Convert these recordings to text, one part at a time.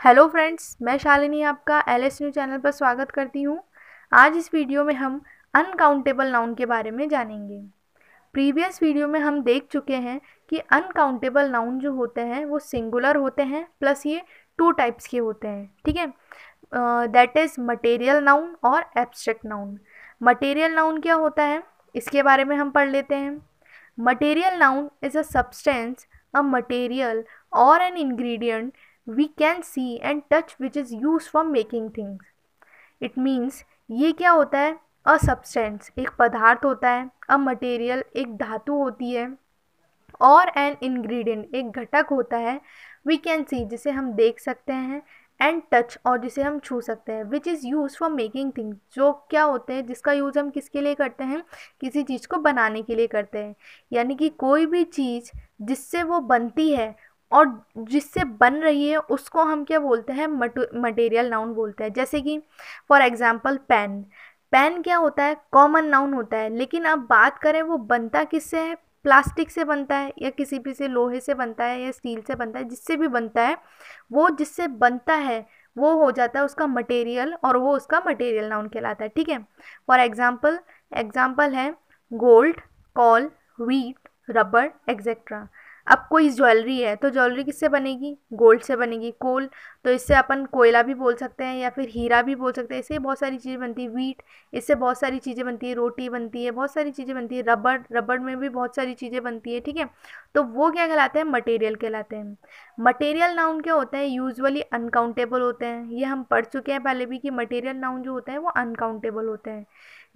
Hello friends, मैं शालिनी आपका LS new channel पर स्वागत करती हूँ। आज इस वीडियो में हम अनकाउंटेबल नाउन के बारे में जानेंगे। प्रीवियस वीडियो में हम देख चुके हैं कि अनकाउंटेबल नाउन जो होते हैं वो सिंगुलर होते हैं, प्लस ये टू टाइप्स के होते हैं। ठीक है, दैट इज़ मटेरियल नाउन और एब्स्ट्रैक्ट नाउन। मटेरियल नाउन क्या होता है, इसके बारे में हम पढ़ लेते हैं। Material noun is a substance, a material or an ingredient we can see and touch which is used for making things. It means ये क्या होता है, अ सब्सटेंस एक पदार्थ होता है, अ मटेरियल एक धातु होती है, और एन इंग्रेडिएंट एक घटक होता है, वी कैन सी जिसे हम देख सकते हैं, एंड टच और जिसे हम छू सकते हैं, which is use for making things जो क्या होते हैं, जिसका यूज़ हम किसके लिए करते हैं, किसी चीज़ को बनाने के लिए करते हैं। यानी कि कोई भी चीज़ जिससे वो बनती है और जिससे बन रही है उसको हम क्या बोलते हैं, मटेरियल नाउन बोलते हैं। जैसे कि फॉर एग्जांपल पेन। पेन क्या होता है, कॉमन नाउन होता है, लेकिन अब बात करें वो बनता किससे है, प्लास्टिक से बनता है या किसी भी से लोहे से बनता है या स्टील से बनता है, जिससे भी बनता है वो जिससे बनता है वो हो जाता है उसका मटेरियल, और वो उसका मटेरियल नाउन कहलाता है। ठीक है, फॉर एग्जांपल एग्जांपल है gold, call, wheat, rubber etcetera. अब कोई ज्वेलरी है तो ज्वेलरी किससे बनेगी, गोल्ड से बनेगी। कोल तो इससे अपन कोयला भी बोल सकते हैं या फिर हीरा भी बोल सकते हैं, इससे बहुत सारी चीज़ें बनती है। व्हीट, इससे बहुत सारी चीज़ें बनती है, रोटी बनती है, बहुत सारी चीज़ें बनती है। रबर, रबर में भी बहुत सारी चीज़ें बनती है। ठीक है, तो वो क्या कहलाते हैं, मटेरियल कहलाते हैं। मटेरियल नाउन क्या होते हैं, यूजुअली अनकाउंटेबल होते हैं। ये हम पढ़ चुके हैं पहले भी कि मटेरियल नाउन जो होते हैं वो अनकाउंटेबल होते हैं।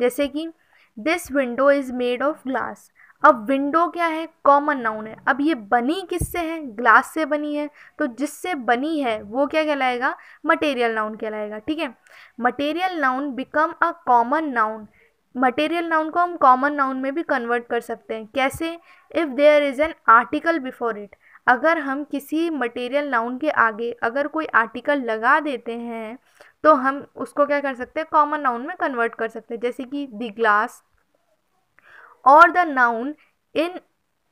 जैसे कि this window is made of glass. अब विंडो क्या है, कॉमन नाउन है। अब ये बनी किससे है, ग्लास से बनी है, तो जिससे बनी है वो क्या कहलाएगा, मटेरियल नाउन कहलाएगा। ठीक है, material noun become a common noun. Material noun को हम कॉमन नाउन में भी कन्वर्ट कर सकते हैं। कैसे, if there is an article before it. अगर हम किसी मटेरियल नाउन के आगे अगर कोई आर्टिकल लगा देते हैं तो हम उसको क्या कर सकते हैं, कॉमन नाउन में कन्वर्ट कर सकते हैं। जैसे कि द ग्लास, और the noun in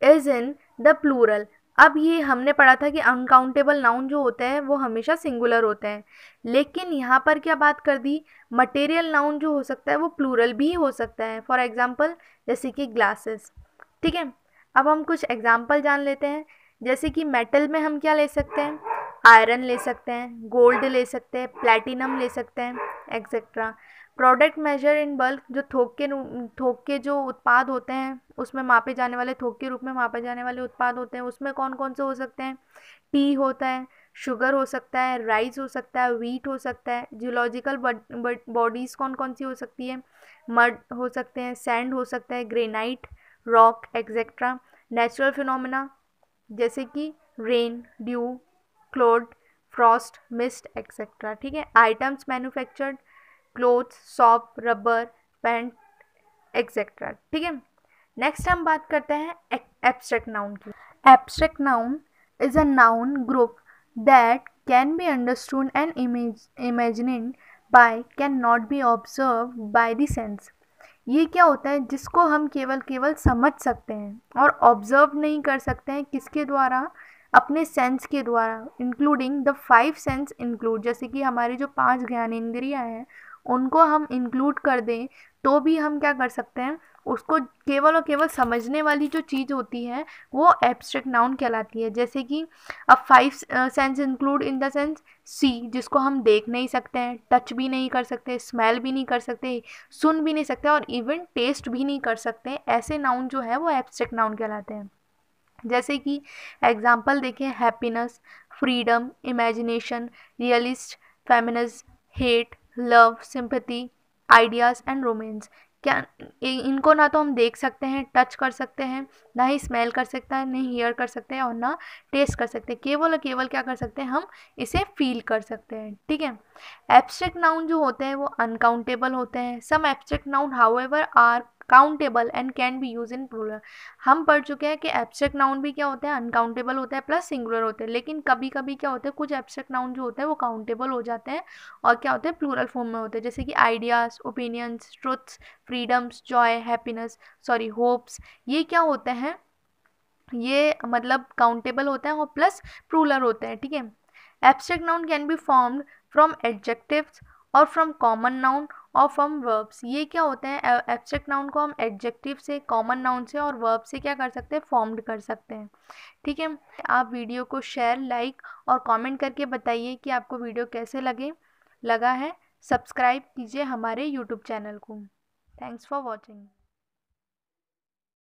is in the plural. अब ये हमने पढ़ा था कि अनकाउंटेबल नाउन जो होते हैं वो हमेशा सिंगुलर होते हैं, लेकिन यहाँ पर क्या बात कर दी, मटेरियल नाउन जो हो सकता है वो प्लूरल भी हो सकता है। फॉर एग्जांपल जैसे कि ग्लासेस। ठीक है, अब हम कुछ एग्जांपल जान लेते हैं। जैसे कि मेटल में हम क्या ले सकते हैं, आयरन ले सकते हैं, गोल्ड ले सकते हैं, प्लैटिनम ले सकते हैं etcetera. Product measure in bulk, जो थोक के जो उत्पाद होते हैं उसमें मापे जाने वाले, थोक के रूप में मापे जाने वाले उत्पाद होते हैं, उसमें कौन कौन से हो सकते हैं, टी होता है, शुगर हो सकता है, राइस हो सकता है, व्हीट हो सकता है। जियोलॉजिकल बॉडीज़ कौन कौन सी हो सकती है, मड हो सकते हैं, सैंड हो सकता है, granite, rock etcetera. Natural phenomena जैसे कि rain, dew, cloud, frost, mist etcetera. ठीक है, items manufactured, clothes, soap, rubber, paint etcetera. ठीक है, नेक्स्ट हम बात करते हैं एब्स्ट्रैक्ट नाउन की। Abstract noun is a noun group that can be understood and imagined by, can not be observe by the sense. ये क्या होता है, जिसको हम केवल केवल समझ सकते हैं और ऑब्जर्व नहीं कर सकते हैं, किसके द्वारा, अपने सेंस के द्वारा। Including the five sense include, जैसे कि हमारी जो पांच ज्ञानेंद्रियां हैं उनको हम इंक्लूड कर दें तो भी हम क्या कर सकते हैं, उसको केवल और केवल समझने वाली जो चीज़ होती है वो एब्स्ट्रैक्ट नाउन कहलाती है। जैसे कि अब five sense include in the sense see, जिसको हम देख नहीं सकते हैं, टच भी नहीं कर सकते, स्मेल भी नहीं कर सकते, सुन भी नहीं सकते और इवन टेस्ट भी नहीं कर सकते, ऐसे नाउन जो है वो एब्स्ट्रैक्ट नाउन कहलाते हैं। जैसे कि एग्जाम्पल देखें, happiness, freedom, imagination, realist, feminist, hate, love, sympathy, ideas and romance. क्या इनको ना तो हम देख सकते हैं, टच कर सकते हैं, ना ही स्मेल कर सकते हैं, नहीं हियर कर सकते हैं और ना टेस्ट कर सकते हैं, केवल और केवल क्या कर सकते हैं, हम इसे फील कर सकते हैं। ठीक है, एब्स्ट्रैक्ट नाउन जो होते हैं वो अनकाउंटेबल होते हैं। Some abstract noun however are countable and can be use in plural. हम पढ़ चुके हैं कि एब्स्ट्रैक्ट नाउन भी क्या होते हैं, अनकाउंटेबल होता है प्लस सिंगुलर होते हैं, लेकिन कभी कभी क्या होता है, कुछ एब्स्ट्रैक्ट नाउन जो होते हैं वो काउंटेबल हो जाते हैं और क्या होते हैं, प्लूरल फॉर्म में होते हैं। जैसे कि ideas, opinions, truths, freedoms, Joy, happiness, sorry hopes, ये क्या होते हैं, ये मतलब काउंटेबल होते हैं और प्लस प्लूरल होते हैं। ठीक है, abstract noun can be formed from adjectives और फ्रॉम कॉमन नाउन और फ्रॉम वर्ब्स। ये क्या होते हैं, एब्स्ट्रैक्ट नाउन को हम एडजेक्टिव से, कॉमन नाउन से और वर्ब से क्या कर सकते हैं, फॉर्म्ड कर सकते हैं। ठीक है, आप वीडियो को शेयर, लाइक और कमेंट करके बताइए कि आपको वीडियो कैसे लगा है। सब्सक्राइब कीजिए हमारे यूट्यूब चैनल को। Thanks for watching.